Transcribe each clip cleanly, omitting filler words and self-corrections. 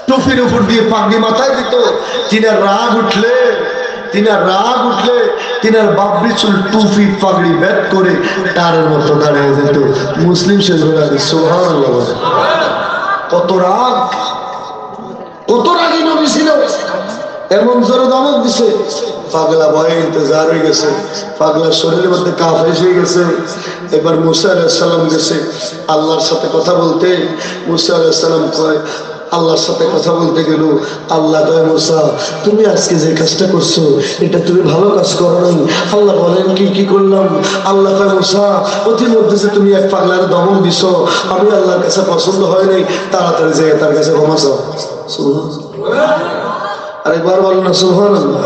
টুপির উপর দিয়ে পাগড়ি মাথায় দিত। তিনার রাগ উঠলে তিনার বাবরি চুল টুপি পাগড়ি ব্যাগ করে তারের মতো দাঁড়িয়ে যেত। মুসলিম শরীফে সুবহানাল্লাহ। কত রাগী নবী ছিল। এমন জোরে ধমক দিছে, পাগলা ভয়ে ইন্তজার হয়ে গেছে, পাগলার শরীরের মধ্যে কাফ এসে গেছে। এবার মুসা আলাইহিস সালাম গেছে আল্লাহর সাথে কথা বলতে। মুসা আলাইহিস সালাম কয়, আল্লাহর সাথে কথা বলতে গেল। আল্লাহ কয়, মুসা তুমি আজকে যে কাজটা করছো এটা তুমি ভালো কাজ করো নাই। আল্লাহ বলেন কি করলাম? আল্লাহ কয়, মুসা অতিমধ্যে যে তুমি এক পাগলার দমন দিছো, আমি আল্লাহর কাছে পছন্দ হয় নাই, তাড়াতাড়ি যেয়ে তার কাছে ক্ষমা চাও। আরেকবার বলো না সুবহানাল্লাহ।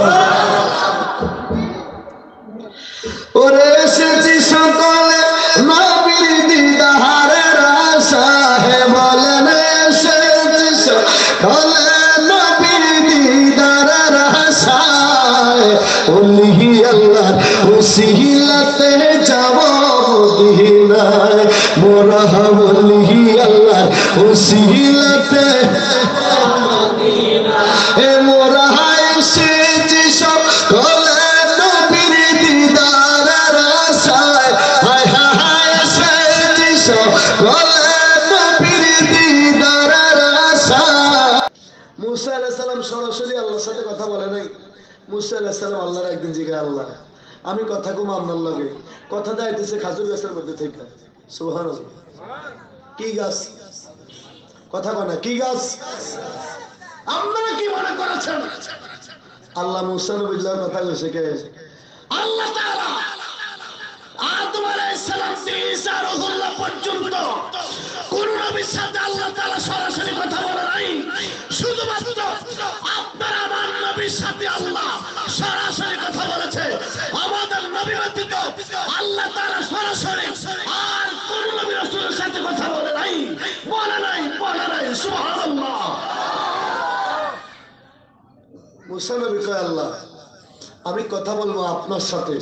ওরে এসেছি সকালে নবীর দিদারের আশায়, বলেন এসেছি সকালে নবীর দিদারের আশায়, ওলি আল্লাহর ওসিলাতে যাব মদিনায়, মোরা ওলি আল্লাহর ওসিলাতে এ মোরা এসেছি সকলে নবীর দিদারের আশায়, হায় হায় এসেছি সকলে নবীর দিদারের আশায়। মুসা আলাইহিস সালাম সরাসরি আল্লাহর সাথে কথা বলে নাই। মুসা আলাইহিস সালাম আল্লাহর একদিন জিজ্ঞাসা, আল্লাহ আমি কথা কম আপনার লগে, কথা দাইতেছে খাজুর গাছের মধ্যে থেকে। সুবহানাল্লাহ। কি গাছ? কথা কয় না, কি গাছ? আপনারা কি মনে করেছেন আল্লাহ মুসা নবীর কথা কইছে কে? আল্লাহ তাআলা আদম আলাইহিস সালাম থেকে ঈসা রাসূলুল্লাহ পর্যন্ত কোন নবীর সাথে আল্লাহ তাআলা সরাসরি কথা বলে নাই। শুধুমাত্র আপনার আমার নবীর সাথে আল্লাহ সরাসরি কথা বলেছে। আমাদের নবী ব্যতীত আল্লাহ তাআলা সরাসরি আর কোন নবী রাসূলের সাথে কথা বলে নাই। সুবহানাল্লাহ। মুসা নবী কয়, আল্লাহ আমি কথা বলবো আপনার সাথে,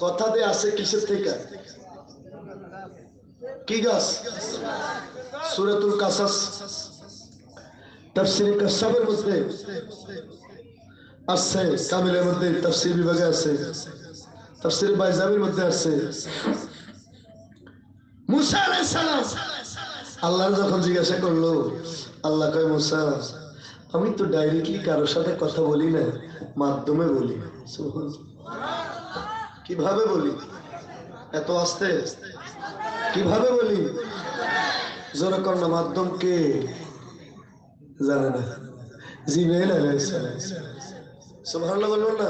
কথা দিয়ে আসে কিসের থেকে? কি গাছ? সূরাতুল কাসাস তাফসীরে কাসাবের মধ্যে আছে, কামিলের মধ্যে তাফসীর বিভাগে আছে, তাফসীরে বাইজাবির মধ্যে আছে। মুসা আলাইহিস সালাম আল্লাহ যখন জিজ্ঞাসা করলো, আল্লাহ কয়, মুসা আমি তো ডাইরেক্টলি কারোর সাথে কথা বলি না, মাধ্যমে বলি। কিভাবে বলি? এত আস্তে কিভাবে বলি? জোরে কর না। মাধ্যম কে জানে না? জিবরাইল আলাইহিস সালাম। সুবহানাল্লাহ বলবেন না?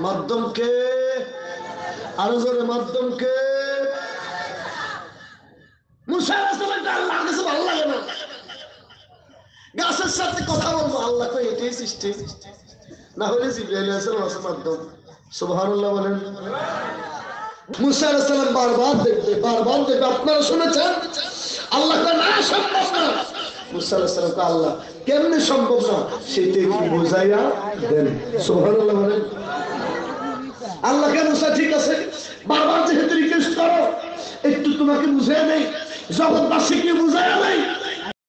মাধ্যম কে? আরো জোরে, মাধ্যম কে? মুসা আলাইহিস সালাম আল্লাহর কাছে ভালো লাগে না, গাছের সাথে কথা বলবো। আল্লাহ কই এটাই সৃষ্টি, না হলে জিবরাইল আলাইহিস সালাম আছে মাধ্যম। সুবহানাল্লাহ বলেন। মুসা আলাইহিস সালাম বারবার দেখবে। আপনারা শুনেছেন? আল্লাহ কয় না, সম্ভব না। মুসা আলাইহিস সালাম কয়, আল্লাহ কেমনে সম্ভব না সেটা একটু বুঝাইয়া দেন। সুবহানাল্লাহ বলেন। আল্লাহ কে, মুসা ঠিক আছে, বারবার যেহেতু রিকোয়েস্ট করো, একটু তোমাকে বুঝাইয়া নেই, জগৎবাসীকে বুঝাইয়া নেই।